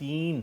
3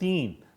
3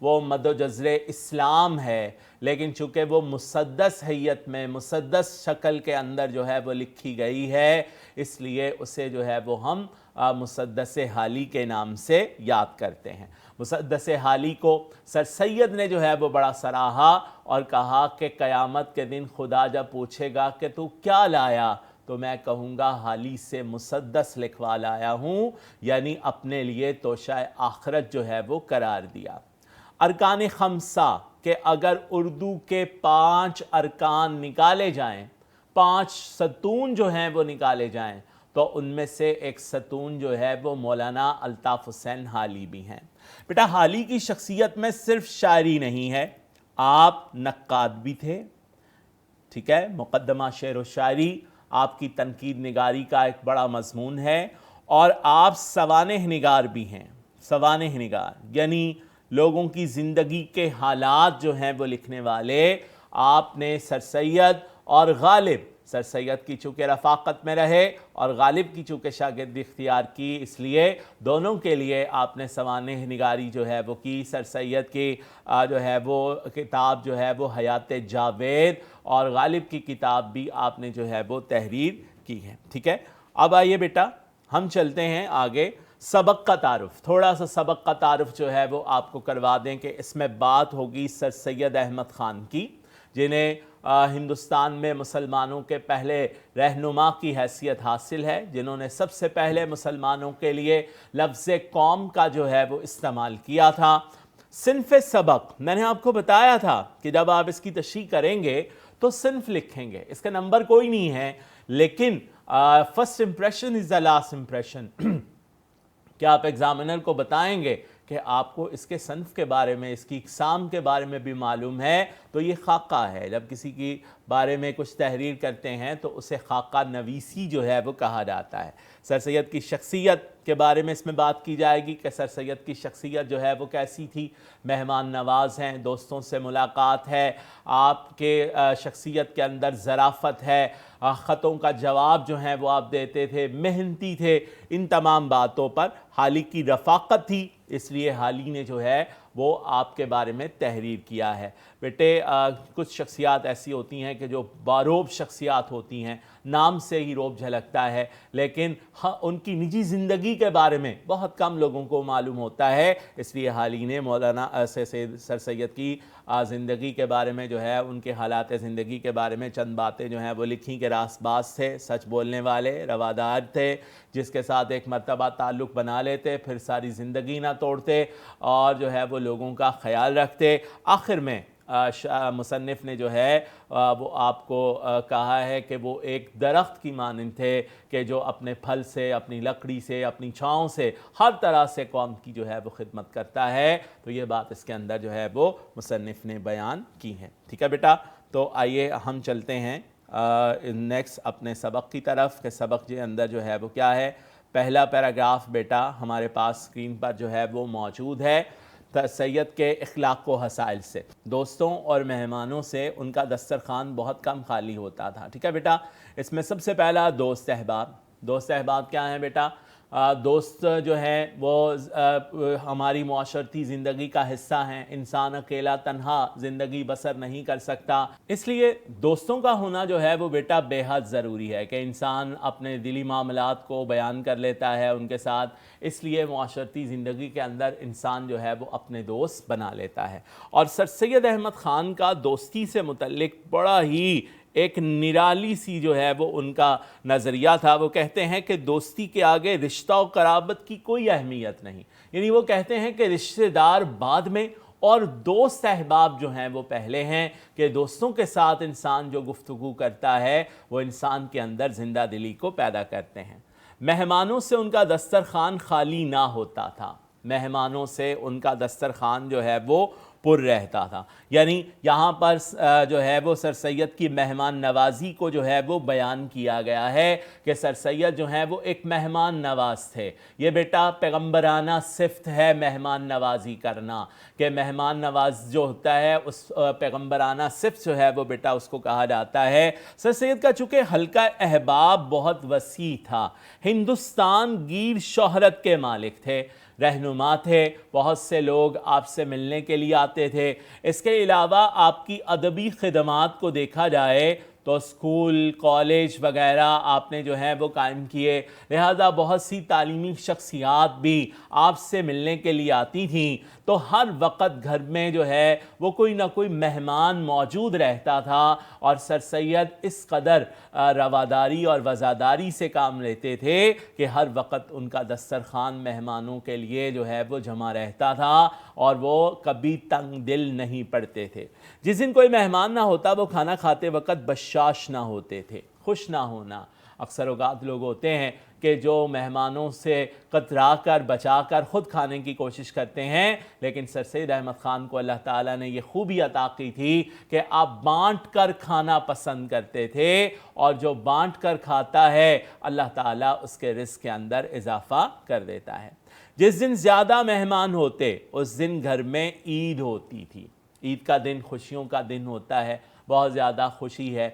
وہ مد و جزر اسلام ہے، لیکن چونکہ وہ مسدس حیت میں مسدس شکل کے اندر جو ہے وہ لکھی گئی ہے، اس لیے اسے جو ہے وہ ہم مسدس حالی کے نام سے یاد کرتے ہیں۔ مسدس حالی کو سر سید نے جو ہے وہ بڑا سراہا اور کہا کہ قیامت کے دن خدا جب پوچھے گا کہ تو کیا لایا، تو میں کہوں گا حالی سے مسدس لکھوا لایا ہوں، یعنی اپنے لیے توشہ آخرت جو ہے وہ قرار دیا۔ ارکان خمسہ کہ اگر اردو کے 5 ارکان نکالے جائیں، 5 ستون جو ہیں وہ نکالے جائیں، تو ان میں سے ایک ستون جو ہے وہ مولانا الطاف حسین حالی بھی ہیں۔ بیٹا حالی کی شخصیت میں صرف شاعری نہیں ہے، آپ نقاد بھی تھے، ٹھیک ہے، مقدمہ شعر و شاعری آپ کی تنقید نگاری کا ایک بڑا مضمون ہے، اور آپ سوانح نگار بھی ہیں۔ سوانح نگار یعنی لوگوں کی زندگی کے حالات جو ہیں وہ لکھنے والے۔ آپ نے سر سید اور غالب، سر سید کی چونکہ رفاقت میں رہے اور غالب کی چونکہ شاگردی اختیار کی، اس لیے دونوں کے لیے آپ نے سوانح نگاری جو ہے وہ کی۔ سر سید کی جو ہے وہ کتاب جو ہے وہ حیات جاوید، اور غالب کی کتاب بھی آپ نے جو ہے وہ تحریر کی ہے، ٹھیک ہے۔ اب آئیے بیٹا ہم چلتے ہیں آگے، سبق کا تعارف، تھوڑا سا سبق کا تعارف جو ہے وہ آپ کو کروا دیں کہ اس میں بات ہوگی سر سید احمد خان کی، جنہیں ہندوستان میں مسلمانوں کے پہلے رہنما کی حیثیت حاصل ہے، جنہوں نے سب سے پہلے مسلمانوں کے لیے لفظ قوم کا جو ہے وہ استعمال کیا تھا۔ صنف سبق میں نے آپ کو بتایا تھا کہ جب آپ اس کی تشریح کریں گے تو صنف لکھیں گے، اس کا نمبر کوئی نہیں ہے، لیکن first impression is the last impression. کیا آپ ایگزامینر کو بتائیں گے کہ آپ کو اس کے صنف کے بارے میں، اس کی اقسام کے بارے میں بھی معلوم ہے، تو یہ خاکہ ہے۔ جب کسی کی بارے میں کچھ تحریر کرتے ہیں تو اسے خاکہ نویسی جو ہے وہ کہا جاتا ہے۔ سر سید کی شخصیت کے بارے میں اس میں بات کی جائے گی کہ سر سید کی شخصیت جو ہے وہ کیسی تھی، مہمان نواز ہیں، دوستوں سے ملاقات ہے، آپ کے شخصیت کے اندر ظرافت ہے، خطوں کا جواب جو ہیں وہ آپ دیتے تھے، محنتی تھے، ان تمام باتوں پر حالی کی رفاقت تھی، اس لیے حالی نے جو ہے وہ آپ کے بارے میں تحریر کیا ہے۔ بیٹے کچھ شخصیات ایسی ہوتی ہیں کہ جو باروب شخصیات ہوتی ہیں، نام سے ہی روب جھلکتا ہے، لیکن ان کی نجی زندگی کے بارے میں بہت کم لوگوں کو معلوم ہوتا ہے، اس لیے حالی نے مولانا سر سید کی زندگی کے بارے میں جو ہے، ان کے حالات زندگی کے بارے میں چند باتیں جو ہیں وہ لکھیں کہ راست باز تھے، سچ بولنے والے، روادار تھے، جس کے ساتھ ایک مرتبہ تعلق بنا لیتے پھر ساری زندگی نہ توڑتے، اور جو ہے وہ لوگوں کا خیال رکھتے۔ آخر میں مصنف نے جو ہے وہ آپ کو کہا ہے کہ وہ ایک درخت کی مانند تھے کہ جو اپنے پھل سے، اپنی لکڑی سے، اپنی چھاؤں سے، ہر طرح سے قوم کی جو ہے وہ خدمت کرتا ہے۔ تو یہ بات اس کے اندر جو ہے وہ مصنف نے بیان کی ہے، ٹھیک ہے بیٹا۔ تو آئیے ہم چلتے ہیں نیکسٹ اپنے سبق کی طرف کہ سبق کے اندر جو ہے وہ کیا ہے۔ پہلا پیراگراف بیٹا ہمارے پاس اسکرین پر جو ہے وہ موجود ہے۔ سید کے اخلاق و حسائل سے، دوستوں اور مہمانوں سے ان کا دسترخوان بہت کم خالی ہوتا تھا، ٹھیک ہے بیٹا۔ اس میں سب سے پہلا دوست احباب۔ دوست احباب کیا ہیں بیٹا؟ دوست جو ہیں وہ ہماری معاشرتی زندگی کا حصہ ہیں۔ انسان اکیلا تنہا زندگی بسر نہیں کر سکتا، اس لیے دوستوں کا ہونا جو ہے وہ بیٹا بے حد ضروری ہے کہ انسان اپنے دلی معاملات کو بیان کر لیتا ہے ان کے ساتھ، اس لیے معاشرتی زندگی کے اندر انسان جو ہے وہ اپنے دوست بنا لیتا ہے۔ اور سر سید احمد خان کا دوستی سے متعلق بڑا ہی ایک نرالی سی جو ہے وہ ان کا نظریہ تھا۔ وہ کہتے ہیں کہ دوستی کے آگے رشتہ و قرابت کی کوئی اہمیت نہیں، یعنی وہ کہتے ہیں کہ رشتہ دار بعد میں اور دوست احباب جو ہیں وہ پہلے ہیں، کہ دوستوں کے ساتھ انسان جو گفتگو کرتا ہے وہ انسان کے اندر زندہ دلی کو پیدا کرتے ہیں۔ مہمانوں سے ان کا دسترخوان خالی نہ ہوتا تھا، مہمانوں سے ان کا دسترخوان جو ہے وہ پر رہتا تھا، یعنی یہاں پر جو ہے وہ سر سید کی مہمان نوازی کو جو ہے وہ بیان کیا گیا ہے کہ سر سید جو ہیں وہ ایک مہمان نواز تھے۔ یہ بیٹا پیغمبرانہ صفت ہے مہمان نوازی کرنا، کہ مہمان نواز جو ہوتا ہے اس پیغمبرانہ صفت جو ہے وہ بیٹا اس کو کہا جاتا ہے۔ سر سید کا چونکہ حلقہ احباب بہت وسیع تھا، ہندوستان گیر شہرت کے مالک تھے، رہنما تھے، بہت سے لوگ آپ سے ملنے کے لیے آتے تھے۔ اس کے علاوہ آپ کی ادبی خدمات کو دیکھا جائے تو اسکول، کالج وغیرہ آپ نے جو ہے وہ قائم کیے، لہذا بہت سی تعلیمی شخصیات بھی آپ سے ملنے کے لیے آتی تھیں، تو ہر وقت گھر میں جو ہے وہ کوئی نہ کوئی مہمان موجود رہتا تھا، اور سر سید اس قدر رواداری اور وزاداری سے کام لیتے تھے کہ ہر وقت ان کا دسترخوان مہمانوں کے لیے جو ہے وہ جمع رہتا تھا، اور وہ کبھی تنگ دل نہیں پڑتے تھے۔ جس دن کوئی مہمان نہ ہوتا وہ کھانا کھاتے وقت بشاش نہ ہوتے تھے، خوش نہ ہونا۔ اکثر اوقات لوگ ہوتے ہیں کہ جو مہمانوں سے کترا کر بچا کر خود کھانے کی کوشش کرتے ہیں، لیکن سر سید احمد خان کو اللہ تعالیٰ نے یہ خوبی عطا کی تھی کہ آپ بانٹ کر کھانا پسند کرتے تھے، اور جو بانٹ کر کھاتا ہے اللہ تعالیٰ اس کے رزق کے اندر اضافہ کر دیتا ہے۔ جس دن زیادہ مہمان ہوتے اس دن گھر میں عید ہوتی تھی۔ عید کا دن خوشیوں کا دن ہوتا ہے، بہت زیادہ خوشی ہے۔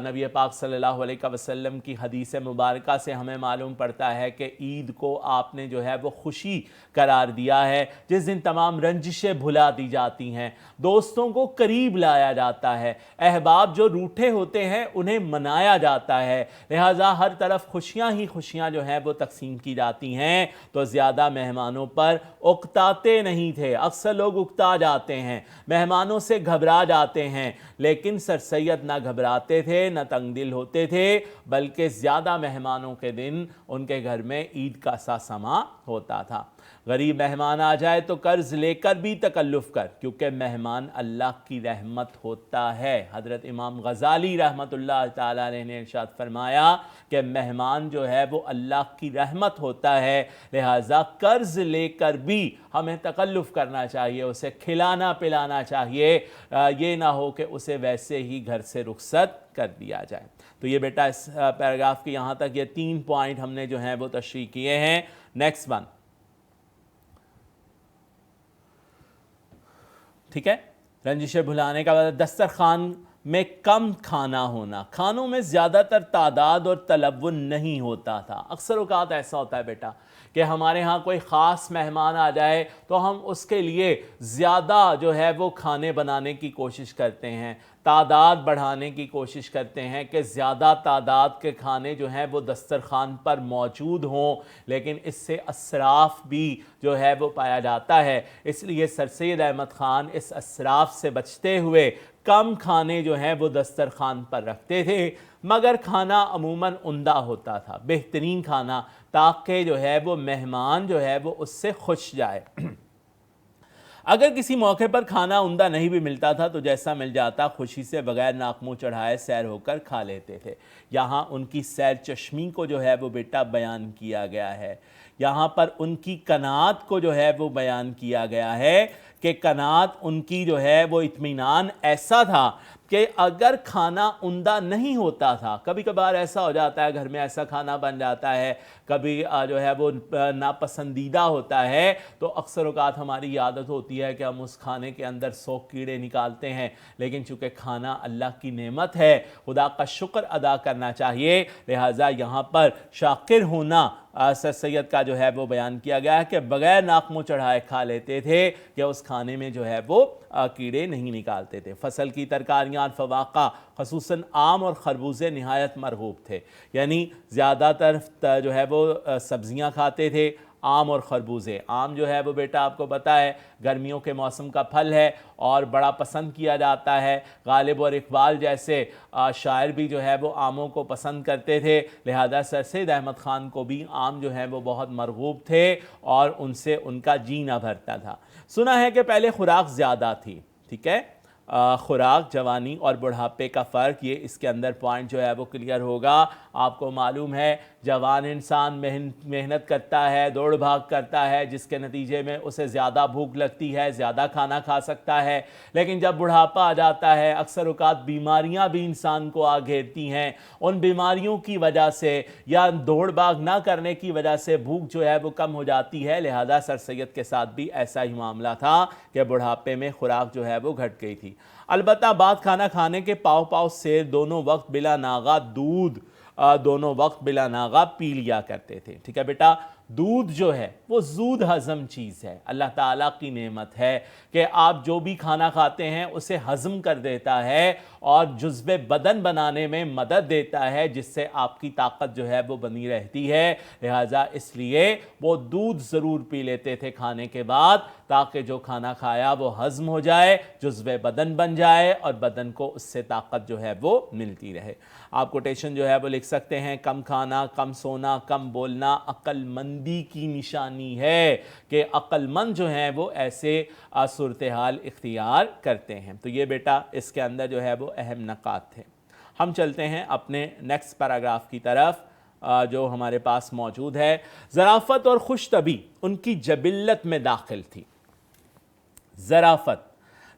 نبی پاک صلی اللہ علیہ وسلم کی حدیث مبارکہ سے ہمیں معلوم پڑتا ہے کہ عید کو آپ نے جو ہے وہ خوشی قرار دیا ہے، جس دن تمام رنجشیں بھلا دی جاتی ہیں، دوستوں کو قریب لایا جاتا ہے، احباب جو روٹھے ہوتے ہیں انہیں منایا جاتا ہے، لہٰذا ہر طرف خوشیاں ہی خوشیاں جو ہیں وہ تقسیم کی جاتی ہیں۔ تو زیادہ مہمانوں پر اکتاتے نہیں تھے، اکثر لوگ اکتا جاتے ہیں، مہمانوں سے گھبرا جاتے ہیں، لیکن سر سید نہ گھبراتے تھے نہ تنگ دل ہوتے تھے، بلکہ زیادہ مہمانوں کے دن ان کے گھر میں عید کا سا سما ہوتا تھا۔ غریب مہمان آ جائے تو قرض لے کر بھی تکلف کر، کیونکہ مہمان اللہ کی رحمت ہوتا ہے۔ حضرت امام غزالی رحمت اللہ تعالیٰ علیہ نے ارشاد فرمایا کہ مہمان جو ہے وہ اللہ کی رحمت ہوتا ہے، لہٰذا قرض لے کر بھی ہمیں تکلف کرنا چاہیے، اسے کھلانا پلانا چاہیے، یہ نہ ہو کہ اسے ویسے ہی گھر سے رخصت کر دیا جائے۔ تو یہ بیٹا اس پیراگراف کی یہاں تک یہ 3 پوائنٹ ہم نے جو ہیں وہ تشریح کیے ہیں۔ نیکسٹ ون، ٹھیک ہے، رنجشیں بھلانے کا بعد دسترخوان میں کم کھانا ہونا، کھانوں میں زیادہ تر تعداد اور تلون نہیں ہوتا تھا۔ اکثر اوقات ایسا ہوتا ہے بیٹا کہ ہمارے ہاں کوئی خاص مہمان آ جائے تو ہم اس کے لیے زیادہ جو ہے وہ کھانے بنانے کی کوشش کرتے ہیں، تعداد بڑھانے کی کوشش کرتے ہیں کہ زیادہ تعداد کے کھانے جو ہیں وہ دسترخوان پر موجود ہوں، لیکن اس سے اسراف بھی جو ہے وہ پایا جاتا ہے۔ اس لیے سر سید احمد خان اس اسراف سے بچتے ہوئے کم کھانے جو ہیں وہ دسترخوان پر رکھتے تھے، مگر کھانا عموماً عمدہ ہوتا تھا، بہترین کھانا، تاکہ جو ہے وہ مہمان جو ہے وہ اس سے خوش جائے۔ اگر کسی موقع پر کھانا عمدہ نہیں بھی ملتا تھا تو جیسا مل جاتا خوشی سے بغیر ناک منہ چڑھائے سیر ہو کر کھا لیتے تھے۔ یہاں ان کی سیر چشمی کو جو ہے وہ بیٹا بیان کیا گیا ہے، یہاں پر ان کی قناعت کو جو ہے وہ بیان کیا گیا ہے کہ قناعت ان کی جو ہے وہ اطمینان ایسا تھا کہ اگر کھانا عمدہ نہیں ہوتا تھا، کبھی کبھار ایسا ہو جاتا ہے گھر میں ایسا کھانا بن جاتا ہے، کبھی جو ہے وہ ناپسندیدہ ہوتا ہے، تو اکثر اوقات ہماری عادت ہوتی ہے کہ ہم اس کھانے کے اندر 100 کیڑے نکالتے ہیں، لیکن چونکہ کھانا اللہ کی نعمت ہے، خدا کا شکر ادا کرنا چاہیے، لہٰذا یہاں پر شاکر ہونا سر سید کا جو ہے وہ بیان کیا گیا ہے کہ بغیر ناک منہ چڑھائے کھا لیتے تھے کہ اس کھانے میں جو ہے وہ کیڑے نہیں نکالتے تھے۔ فصل کی ترکاریاں فواقہ خصوصاً آم اور خربوزے نہایت مرغوب تھے، یعنی زیادہ تر جو ہے وہ سبزیاں کھاتے تھے، آم اور خربوزے۔ آم جو ہے وہ بیٹا آپ کو پتہ ہے گرمیوں کے موسم کا پھل ہے اور بڑا پسند کیا جاتا ہے، غالب اور اقبال جیسے شاعر بھی جو ہے وہ آموں کو پسند کرتے تھے، لہذا سر سید احمد خان کو بھی آم جو ہے وہ بہت مرغوب تھے اور ان سے ان کا جی نہ بھرتا تھا۔ سنا ہے کہ پہلے خوراک زیادہ تھی، ٹھیک ہے، خوراک، جوانی اور بڑھاپے کا فرق، یہ اس کے اندر پوائنٹ جو ہے وہ کلیئر ہوگا۔ آپ کو معلوم ہے جوان انسان محنت کرتا ہے، دوڑ بھاگ کرتا ہے، جس کے نتیجے میں اسے زیادہ بھوک لگتی ہے، زیادہ کھانا کھا سکتا ہے، لیکن جب بڑھاپا آ جاتا ہے اکثر اوقات بیماریاں بھی انسان کو آ گھیرتی ہیں، ان بیماریوں کی وجہ سے یا دوڑ بھاگ نہ کرنے کی وجہ سے بھوک جو ہے وہ کم ہو جاتی ہے، لہذا سر سید کے ساتھ بھی ایسا ہی معاملہ تھا کہ بڑھاپے میں خوراک جو ہے وہ گھٹ گئی تھی۔ البتہ بعد کھانا کھانے کے پاؤ پاؤ سیر دونوں وقت بلا ناغہ دودھ دونوں وقت بلا ناغہ پی لیا کرتے تھے، ٹھیک ہے بیٹا۔ دودھ جو ہے وہ زود ہضم چیز ہے، اللہ تعالیٰ کی نعمت ہے کہ آپ جو بھی کھانا کھاتے ہیں اسے ہضم کر دیتا ہے اور جزو بدن بنانے میں مدد دیتا ہے، جس سے آپ کی طاقت جو ہے وہ بنی رہتی ہے۔ لہٰذا اس لیے وہ دودھ ضرور پی لیتے تھے کھانے کے بعد، تاکہ جو کھانا کھایا وہ ہضم ہو جائے، جزو بدن بن جائے اور بدن کو اس سے طاقت جو ہے وہ ملتی رہے۔ آپ کوٹیشن جو ہے وہ لکھ سکتے ہیں، کم کھانا، کم سونا، کم بولنا عقل مندی کی نشانی ہے، کہ عقل مند جو ہیں وہ ایسے صورتحال اختیار کرتے ہیں۔ تو یہ بیٹا اس کے اندر جو ہے وہ اہم نکات تھے۔ ہم چلتے ہیں اپنے نیکسٹ پیراگراف کی طرف جو ہمارے پاس موجود ہے۔ ظرافت اور خوش طبعی ان کی جبلت میں داخل تھی۔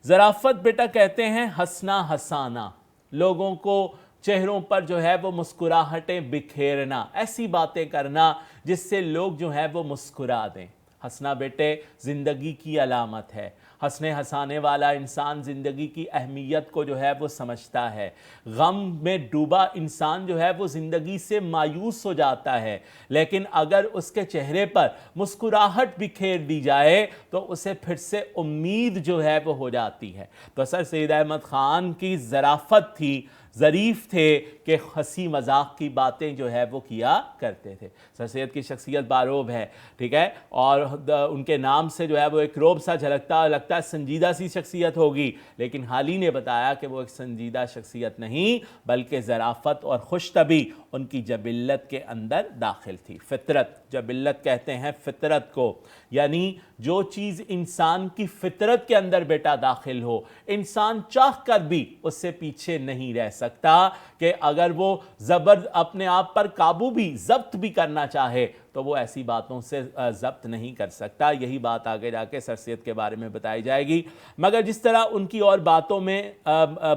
ظرافت بیٹا کہتے ہیں ہنسنا ہسانا، لوگوں کو چہروں پر جو ہے وہ مسکراہٹیں بکھیرنا، ایسی باتیں کرنا جس سے لوگ جو ہے وہ مسکرا دیں۔ ہنسنا بیٹے زندگی کی علامت ہے، ہنسنے ہنسانے والا انسان زندگی کی اہمیت کو جو ہے وہ سمجھتا ہے۔ غم میں ڈوبا انسان جو ہے وہ زندگی سے مایوس ہو جاتا ہے، لیکن اگر اس کے چہرے پر مسکراہٹ بکھیر دی جائے تو اسے پھر سے امید جو ہے وہ ہو جاتی ہے۔ تو سر سید احمد خان کی ظرافت تھی، ظریف تھے کہ ہنسی مذاق کی باتیں جو ہے وہ کیا کرتے تھے۔ سر سید کی شخصیت باروب ہے، ٹھیک ہے، اور ان کے نام سے جو ہے وہ ایک روب سا جھلکتا ہے سنجیدہ سی شخصیت ہوگی، لیکن حال ہی نے بتایا کہ وہ ایک سنجیدہ شخصیت نہیں بلکہ ظرافت اور خوش طبعی ان کی جبلت کے اندر داخل تھی۔ فطرت، جبلت کہتے ہیں فطرت کو، یعنی جو چیز انسان کی فطرت کے اندر بیٹا داخل ہو، انسان چاہ کر بھی اس سے پیچھے نہیں رہ سکتا، کہ اگر وہ اپنے آپ پر قابو بھی ضبط بھی کرنا چاہے تو وہ ایسی باتوں سے ضبط نہیں کر سکتا۔ یہی بات آگے جا کے سر سید کے بارے میں بتائی جائے گی، مگر جس طرح ان کی اور باتوں میں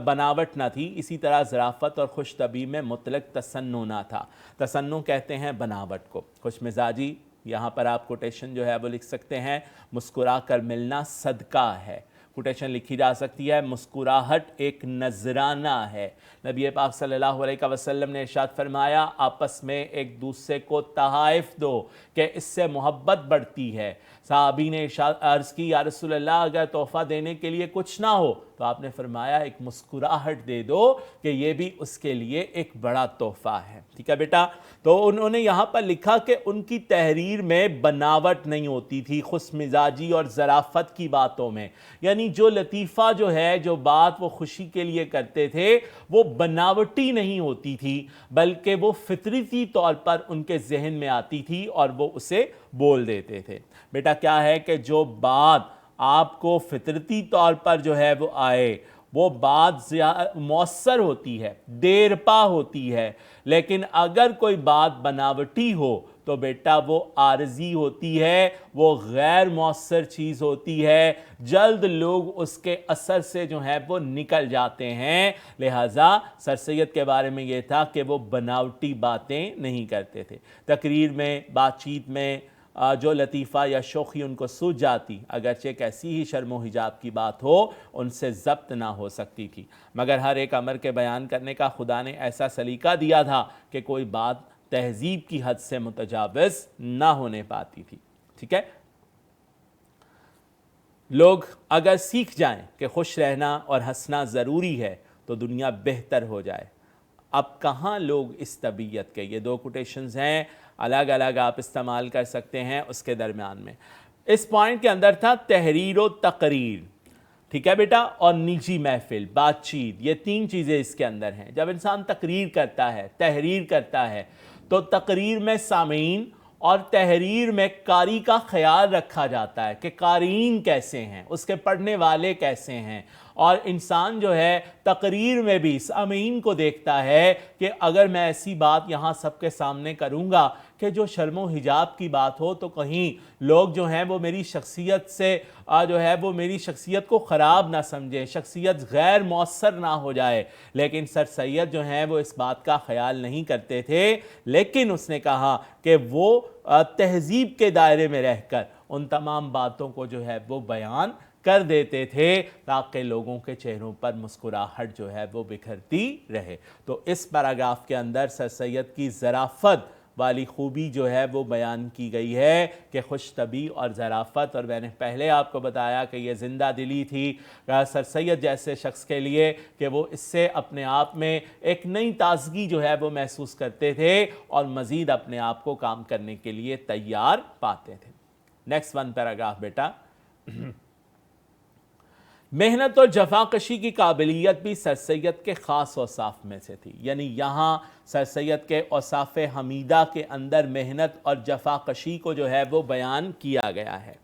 بناوٹ نہ تھی، اسی طرح ظرافت اور خوش طبعی میں مطلق تصنع نہ تھا۔ تصنع کہتے ہیں بناوٹ کو۔ خوش مزاجی، یہاں پر آپ کوٹیشن جو ہے وہ لکھ سکتے ہیں، مسکرا کر ملنا صدقہ ہے۔ کوٹیشن لکھی جا سکتی ہے، مسکراہٹ ایک نذرانہ ہے۔ نبی پاک صلی اللہ علیہ وسلم نے ارشاد فرمایا، آپس میں ایک دوسرے کو تحائف دو کہ اس سے محبت بڑھتی ہے۔ صحابی نے عرض کی، یا رسول اللہ اگر تحفہ دینے کے لیے کچھ نہ ہو تو آپ نے فرمایا ایک مسکراہٹ دے دو کہ یہ بھی اس کے لیے ایک بڑا تحفہ ہے۔ ٹھیک ہے بیٹا، تو انہوں نے یہاں پر لکھا کہ ان کی تحریر میں بناوٹ نہیں ہوتی تھی، خوش مزاجی اور ظرافت کی باتوں میں، یعنی جو لطیفہ جو ہے، جو بات وہ خوشی کے لیے کرتے تھے وہ بناوٹی نہیں ہوتی تھی، بلکہ وہ فطرتی طور پر ان کے ذہن میں آتی تھی اور وہ اسے بول دیتے تھے۔ بیٹا کیا ہے کہ جو بات آپ کو فطرتی طور پر جو ہے وہ آئے، وہ بات مؤثر ہوتی ہے، دیر پا ہوتی ہے، لیکن اگر کوئی بات بناوٹی ہو تو بیٹا وہ عارضی ہوتی ہے، وہ غیر مؤثر چیز ہوتی ہے، جلد لوگ اس کے اثر سے جو ہے وہ نکل جاتے ہیں۔ لہٰذا سر سید کے بارے میں یہ تھا کہ وہ بناوٹی باتیں نہیں کرتے تھے۔ تقریر میں، بات چیت میں جو لطیفہ یا شوخی ان کو سوجھ جاتی، اگرچہ ایک ایسی ہی شرم و حجاب کی بات ہو، ان سے ضبط نہ ہو سکتی تھی، مگر ہر ایک امر کے بیان کرنے کا خدا نے ایسا سلیقہ دیا تھا کہ کوئی بات تہذیب کی حد سے متجاوز نہ ہونے پاتی تھی۔ ٹھیک ہے، لوگ اگر سیکھ جائیں کہ خوش رہنا اور ہنسنا ضروری ہے تو دنیا بہتر ہو جائے۔ اب کہاں لوگ اس طبیعت کے، یہ دو کوٹیشنز ہیں، الگ الگ آپ استعمال کر سکتے ہیں اس کے درمیان میں۔ اس پوائنٹ کے اندر تھا تحریر و تقریر، ٹھیک ہے بیٹا، اور نجی محفل، بات چیت، یہ تین چیزیں اس کے اندر ہیں۔ جب انسان تقریر کرتا ہے، تحریر کرتا ہے، تو تقریر میں سامعین اور تحریر میں قاری کا خیال رکھا جاتا ہے کہ قارئین کیسے ہیں، اس کے پڑھنے والے کیسے ہیں، اور انسان جو ہے تقریر میں بھی سامعین کو دیکھتا ہے کہ اگر میں ایسی بات یہاں سب کے سامنے کروں گا کہ جو شرم و حجاب کی بات ہو تو کہیں لوگ جو ہیں وہ میری شخصیت سے جو ہے وہ میری شخصیت کو خراب نہ سمجھیں، شخصیت غیر مؤثر نہ ہو جائے۔ لیکن سر سید جو ہیں وہ اس بات کا خیال نہیں کرتے تھے، لیکن اس نے کہا کہ وہ تہذیب کے دائرے میں رہ کر ان تمام باتوں کو جو ہے وہ بیان کر دیتے تھے تاکہ لوگوں کے چہروں پر مسکراہٹ جو ہے وہ بکھرتی رہے۔ تو اس پیراگراف کے اندر سر سید کی ظرافت والی خوبی جو ہے وہ بیان کی گئی ہے کہ خوش طبعی اور ظرافت، اور میں نے پہلے آپ کو بتایا کہ یہ زندہ دلی تھی سر سید جیسے شخص کے لیے کہ وہ اس سے اپنے آپ میں ایک نئی تازگی جو ہے وہ محسوس کرتے تھے اور مزید اپنے آپ کو کام کرنے کے لیے تیار پاتے تھے۔ نیکسٹ ون پیراگراف بیٹا، محنت اور جفاکشی کی قابلیت بھی سر سید کے خاص اوصاف میں سے تھی، یعنی یہاں سر سید کے اوصاف حمیدہ کے اندر محنت اور جفاکشی کو جو ہے وہ بیان کیا گیا ہے۔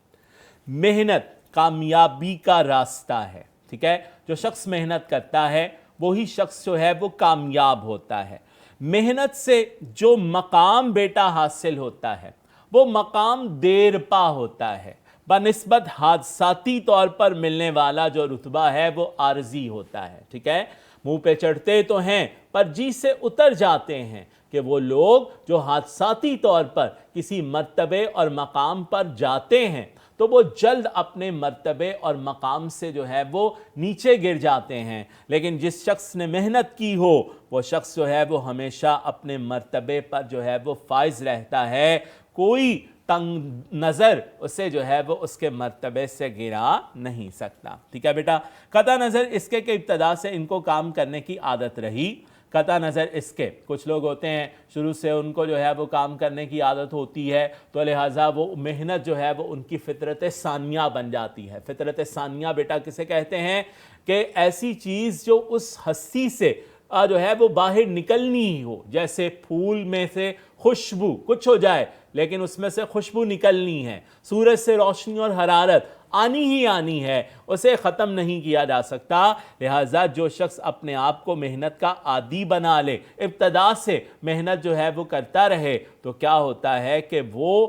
محنت کامیابی کا راستہ ہے، ٹھیک ہے، جو شخص محنت کرتا ہے وہی شخص جو ہے وہ کامیاب ہوتا ہے۔ محنت سے جو مقام بیٹا حاصل ہوتا ہے وہ مقام دیر پا ہوتا ہے، بنسبت حادثاتی طور پر ملنے والا جو رتبہ ہے وہ عارضی ہوتا ہے، ٹھیک ہے۔ منہ پہ چڑھتے تو ہیں پر جی سے اتر جاتے ہیں کہ وہ لوگ جو حادثاتی طور پر کسی مرتبے اور مقام پر جاتے ہیں تو وہ جلد اپنے مرتبے اور مقام سے جو ہے وہ نیچے گر جاتے ہیں، لیکن جس شخص نے محنت کی ہو وہ شخص جو ہے وہ ہمیشہ اپنے مرتبے پر جو ہے وہ فائز رہتا ہے، کوئی تنگ نظر اسے جو ہے وہ اس کے مرتبے سے گرا نہیں سکتا، ٹھیک ہے بیٹا۔ قطع نظر اس کے ابتدا سے ان کو کام کرنے کی عادت رہی، قطع نظر اس کے کچھ لوگ ہوتے ہیں شروع سے ان کو جو ہے وہ کام کرنے کی عادت ہوتی ہے تو لہٰذا وہ محنت جو ہے وہ ان کی فطرت ثانیہ بن جاتی ہے۔ فطرت ثانیہ بیٹا کسے کہتے ہیں کہ ایسی چیز جو اس ہستی سے جو ہے وہ باہر نکلنی ہی ہو، جیسے پھول میں سے خوشبو کچھ ہو جائے لیکن اس میں سے خوشبو نکلنی ہے، سورج سے روشنی اور حرارت آنی ہی آنی ہے، اسے ختم نہیں کیا جا سکتا۔ لہٰذا جو شخص اپنے آپ کو محنت کا عادی بنا لے، ابتدا سے محنت جو ہے وہ کرتا رہے تو کیا ہوتا ہے کہ وہ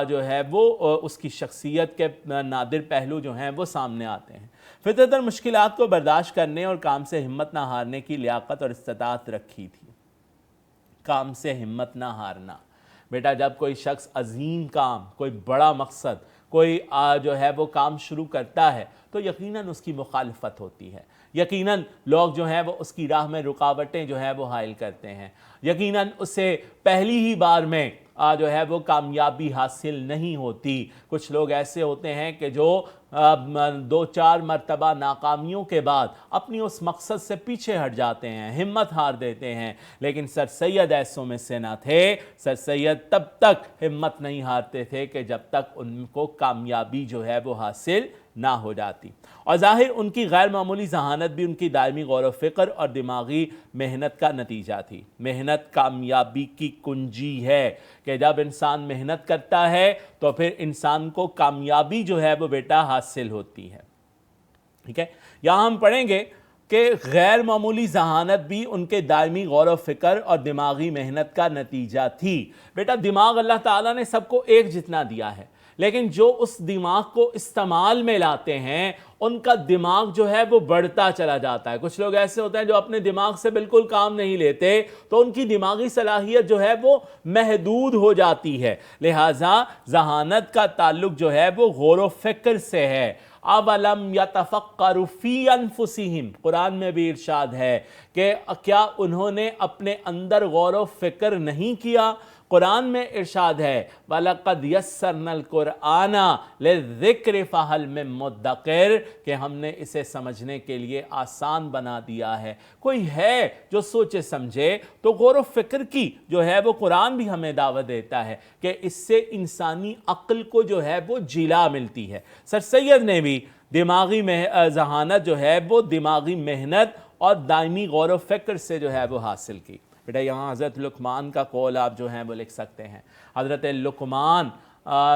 جو ہے وہ اس کی شخصیت کے نادر پہلو جو ہیں وہ سامنے آتے ہیں۔ فطرت اور مشکلات کو برداشت کرنے اور کام سے ہمت نہ ہارنے کی لیاقت اور استطاعت رکھی تھی۔ کام سے ہمت نہ ہارنا بیٹا، جب کوئی شخص عظیم کام، کوئی بڑا مقصد، کوئی جو ہے وہ کام شروع کرتا ہے تو یقیناً اس کی مخالفت ہوتی ہے، یقیناً لوگ جو ہیں وہ اس کی راہ میں رکاوٹیں جو ہے وہ حائل کرتے ہیں، یقیناً اسے پہلی ہی بار میں جو ہے وہ کامیابی حاصل نہیں ہوتی۔ کچھ لوگ ایسے ہوتے ہیں کہ جو دو چار مرتبہ ناکامیوں کے بعد اپنی اس مقصد سے پیچھے ہٹ جاتے ہیں، ہمت ہار دیتے ہیں، لیکن سر سید ایسوں میں سے نہ تھے۔ سر سید تب تک ہمت نہیں ہارتے تھے کہ جب تک ان کو کامیابی جو ہے وہ حاصل نہ ہو جاتی، اور ظاہر ان کی غیر معمولی ذہانت بھی ان کی دائمی غور و فکر اور دماغی محنت کا نتیجہ تھی۔ محنت کامیابی کی کنجی ہے کہ جب انسان محنت کرتا ہے تو پھر انسان کو کامیابی جو ہے وہ بیٹا حاصل ہوتی ہے، ٹھیک ہے۔ یہاں ہم پڑھیں گے کہ غیر معمولی ذہانت بھی ان کے دائمی غور و فکر اور دماغی محنت کا نتیجہ تھی۔ بیٹا دماغ اللہ تعالیٰ نے سب کو ایک جتنا دیا ہے، لیکن جو اس دماغ کو استعمال میں لاتے ہیں ان کا دماغ جو ہے وہ بڑھتا چلا جاتا ہے۔ کچھ لوگ ایسے ہوتے ہیں جو اپنے دماغ سے بالکل کام نہیں لیتے تو ان کی دماغی صلاحیت جو ہے وہ محدود ہو جاتی ہے، لہٰذا ذہانت کا تعلق جو ہے وہ غور و فکر سے ہے۔ اولم یتفکروا فی انفسہم، قرآن میں بھی ارشاد ہے کہ کیا انہوں نے اپنے اندر غور و فکر نہیں کیا؟ قرآن میں ارشاد ہے وَلَقَدْ يَسَّرْنَا الْقُرْآنَ لِلذِّكْرِ فَهَلْ مِن مُدَّكِرٍ، کہ ہم نے اسے سمجھنے کے لیے آسان بنا دیا ہے، کوئی ہے جو سوچے سمجھے؟ تو غور و فکر کی جو ہے وہ قرآن بھی ہمیں دعوت دیتا ہے کہ اس سے انسانی عقل کو جو ہے وہ جلا ملتی ہے۔ سر سید نے بھی دماغی ذہانت جو ہے وہ دماغی محنت اور دائمی غور و فکر سے جو ہے وہ حاصل کی۔ بیٹا یہاں حضرت لقمان کا قول آپ جو ہیں وہ لکھ سکتے ہیں۔ حضرت لقمان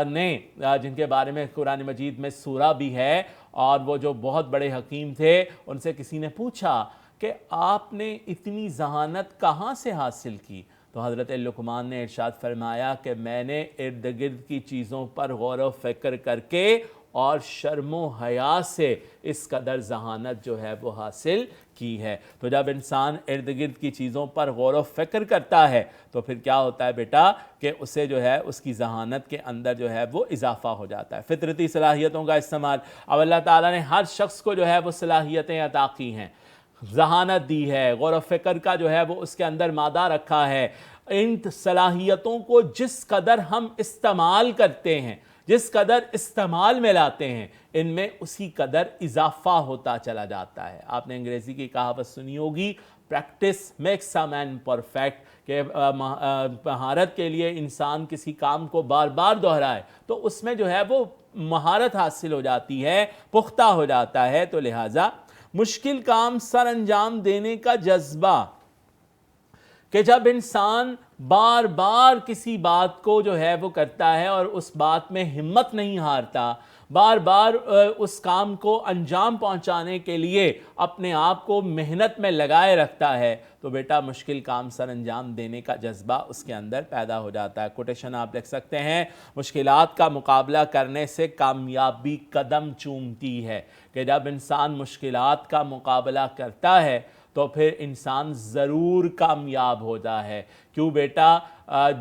نے جن کے بارے میں قرآن مجید میں سورہ بھی ہے، اور وہ جو بہت بڑے حکیم تھے، ان سے کسی نے پوچھا کہ آپ نے اتنی ذہانت کہاں سے حاصل کی؟ تو حضرت لقمان نے ارشاد فرمایا کہ میں نے ارد گرد کی چیزوں پر غور و فکر کر کے اور شرم و حیا سے اس قدر ذہانت جو ہے وہ حاصل کی ہے۔ تو جب انسان ارد گرد کی چیزوں پر غور و فکر کرتا ہے تو پھر کیا ہوتا ہے بیٹا کہ اسے جو ہے اس کی ذہانت کے اندر جو ہے وہ اضافہ ہو جاتا ہے۔ فطرتی صلاحیتوں کا استعمال، اب اللہ تعالیٰ نے ہر شخص کو جو ہے وہ صلاحیتیں عطا کی ہیں، ذہانت دی ہے، غور و فکر کا جو ہے وہ اس کے اندر مادہ رکھا ہے، ان صلاحیتوں کو جس قدر ہم استعمال کرتے ہیں، جس قدر استعمال میں لاتے ہیں، ان میں اسی قدر اضافہ ہوتا چلا جاتا ہے۔ آپ نے انگریزی کی کہاوت سنی ہوگی، practice makes a man perfect, کہ مہارت کے لیے انسان کسی کام کو بار بار دہرائے تو اس میں جو ہے وہ مہارت حاصل ہو جاتی ہے، پختہ ہو جاتا ہے۔ تو لہٰذا مشکل کام سر انجام دینے کا جذبہ، کہ جب انسان بار بار کسی بات کو جو ہے وہ کرتا ہے اور اس بات میں ہمت نہیں ہارتا، بار بار اس کام کو انجام پہنچانے کے لیے اپنے آپ کو محنت میں لگائے رکھتا ہے، تو بیٹا مشکل کام سر انجام دینے کا جذبہ اس کے اندر پیدا ہو جاتا ہے۔ کوٹیشن آپ لکھ سکتے ہیں، مشکلات کا مقابلہ کرنے سے کامیابی قدم چومتی ہے، کہ جب انسان مشکلات کا مقابلہ کرتا ہے تو پھر انسان ضرور کامیاب ہوتا ہے۔ کیوں بیٹا؟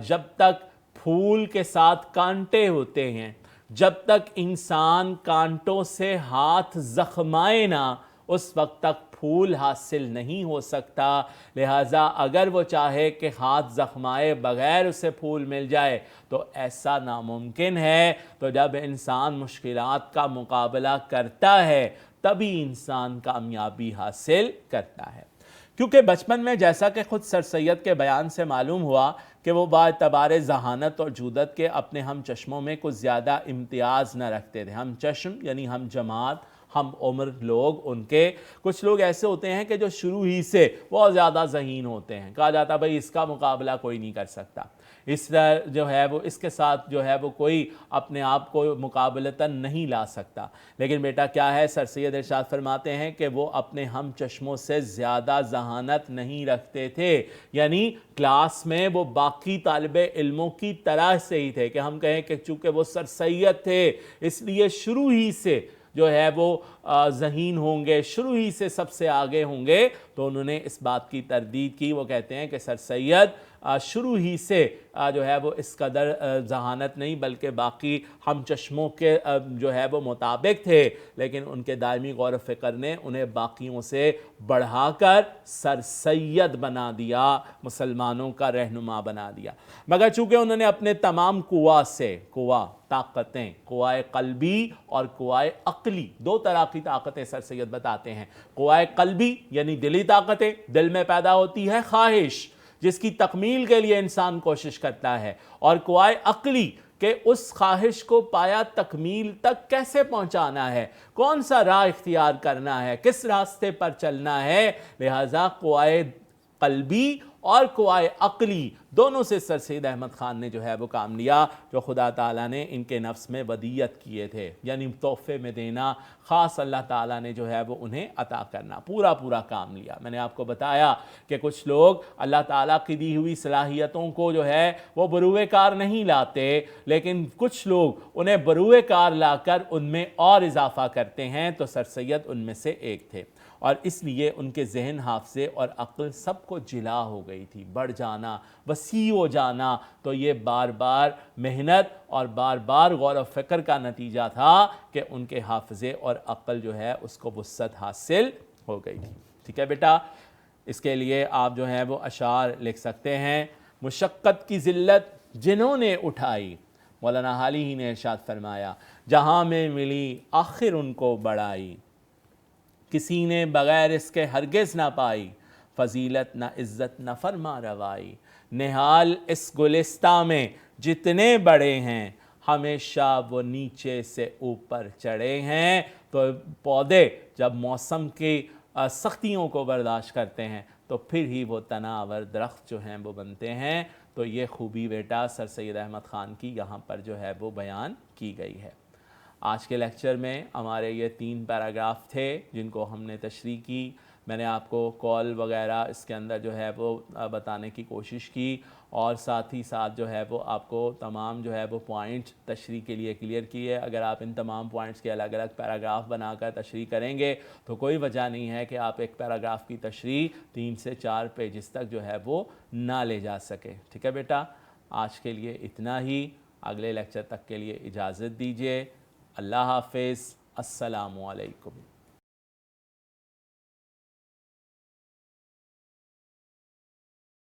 جب تک پھول کے ساتھ کانٹے ہوتے ہیں، جب تک انسان کانٹوں سے ہاتھ زخمائے نہ، اس وقت تک پھول حاصل نہیں ہو سکتا۔ لہٰذا اگر وہ چاہے کہ ہاتھ زخمائے بغیر اسے پھول مل جائے تو ایسا ناممکن ہے۔ تو جب انسان مشکلات کا مقابلہ کرتا ہے تبھی انسان کامیابی حاصل کرتا ہے۔ کیونکہ بچپن میں جیسا کہ خود سر سید کے بیان سے معلوم ہوا کہ وہ باعتبار ذہانت اور جودت کے اپنے ہم چشموں میں کچھ زیادہ امتیاز نہ رکھتے تھے۔ ہم چشم یعنی ہم جماعت، ہم عمر لوگ، ان کے کچھ لوگ ایسے ہوتے ہیں کہ جو شروع ہی سے بہت زیادہ ذہین ہوتے ہیں، کہا جاتا بھائی اس کا مقابلہ کوئی نہیں کر سکتا، اس طرح جو ہے وہ اس کے ساتھ جو ہے وہ کوئی اپنے آپ کو مقابلتاً نہیں لا سکتا۔ لیکن بیٹا کیا ہے، سر سید ارشاد فرماتے ہیں کہ وہ اپنے ہم چشموں سے زیادہ ذہانت نہیں رکھتے تھے، یعنی کلاس میں وہ باقی طالب علموں کی طرح سے ہی تھے، کہ ہم کہیں کہ چونکہ وہ سر سید تھے اس لیے شروع ہی سے جو ہے وہ ذہین ہوں گے، شروع ہی سے سب سے آگے ہوں گے، تو انہوں نے اس بات کی تردید کی۔ وہ کہتے ہیں کہ سر سید شروع ہی سے جو ہے وہ اس قدر ذہانت نہیں بلکہ باقی ہم چشموں کے جو ہے وہ مطابق تھے، لیکن ان کے دائمی غور و فکر نے انہیں باقیوں سے بڑھا کر سر سید بنا دیا، مسلمانوں کا رہنما بنا دیا۔ مگر چونکہ انہوں نے اپنے تمام قوا سے، قوا طاقتیں، قوائے قلبی اور قوائے عقلی، دو طرح کی طاقتیں سر سید بتاتے ہیں۔ قوائے قلبی یعنی دلی طاقتیں، دل میں پیدا ہوتی ہے خواہش جس کی تکمیل کے لیے انسان کوشش کرتا ہے، اور قوائے عقلی کہ اس خواہش کو پایا تکمیل تک کیسے پہنچانا ہے، کون سا راہ اختیار کرنا ہے، کس راستے پر چلنا ہے۔ لہٰذا قوائے قلبی اور قوائے عقلی دونوں سے سر سید احمد خان نے جو ہے وہ کام لیا، جو خدا تعالیٰ نے ان کے نفس میں ودیت کیے تھے، یعنی تحفے میں دینا، خاص اللہ تعالیٰ نے جو ہے وہ انہیں عطا کرنا، پورا کام لیا۔ میں نے آپ کو بتایا کہ کچھ لوگ اللہ تعالیٰ کی دی ہوئی صلاحیتوں کو جو ہے وہ بروئے کار نہیں لاتے، لیکن کچھ لوگ انہیں بروئے کار لا کر ان میں اور اضافہ کرتے ہیں، تو سر سید ان میں سے ایک تھے، اور اس لیے ان کے ذہن، حافظے اور عقل سب کو جلا ہو گئی تھی، بڑھ جانا، وسیع ہو جانا، تو یہ بار بار محنت اور بار بار غور و فکر کا نتیجہ تھا کہ ان کے حافظے اور عقل جو ہے اس کو وسعت حاصل ہو گئی تھی۔ ٹھیک ہے بیٹا، اس کے لیے آپ جو ہیں وہ اشعار لکھ سکتے ہیں۔ مشقت کی ذلت جنہوں نے اٹھائی، مولانا حالی ہی نے ارشاد فرمایا، جہاں میں ملی آخر ان کو بڑائی، کسی نے بغیر اس کے ہرگز نہ پائی، فضیلت نہ عزت نہ فرما روائی، نہال اس گلستہ میں جتنے بڑے ہیں، ہمیشہ وہ نیچے سے اوپر چڑھے ہیں۔ تو پودے جب موسم کی سختیوں کو برداشت کرتے ہیں تو پھر ہی وہ تناور درخت جو ہیں وہ بنتے ہیں۔ تو یہ خوبی بیٹا سر سید احمد خان کی یہاں پر جو ہے وہ بیان کی گئی ہے۔ آج کے لیکچر میں ہمارے یہ 3 پیراگراف تھے جن کو ہم نے تشریح کی۔ میں نے آپ کو کال وغیرہ اس کے اندر جو ہے وہ بتانے کی کوشش کی، اور ساتھ ہی ساتھ جو ہے وہ آپ کو تمام جو ہے وہ پوائنٹ تشریح کے لیے کلیئر کیے۔ اگر آپ ان تمام پوائنٹس کے الگ الگ پیراگراف بنا کر تشریح کریں گے تو کوئی وجہ نہیں ہے کہ آپ ایک پیراگراف کی تشریح 3 سے 4 پیجز تک جو ہے وہ نہ لے جا سکے۔ ٹھیک ہے بیٹا، آج کے لیے اتنا ہی، اگلے لیکچر تک کے لیے اجازت دیجیے۔ اللہ حافظ، السلام علیکم۔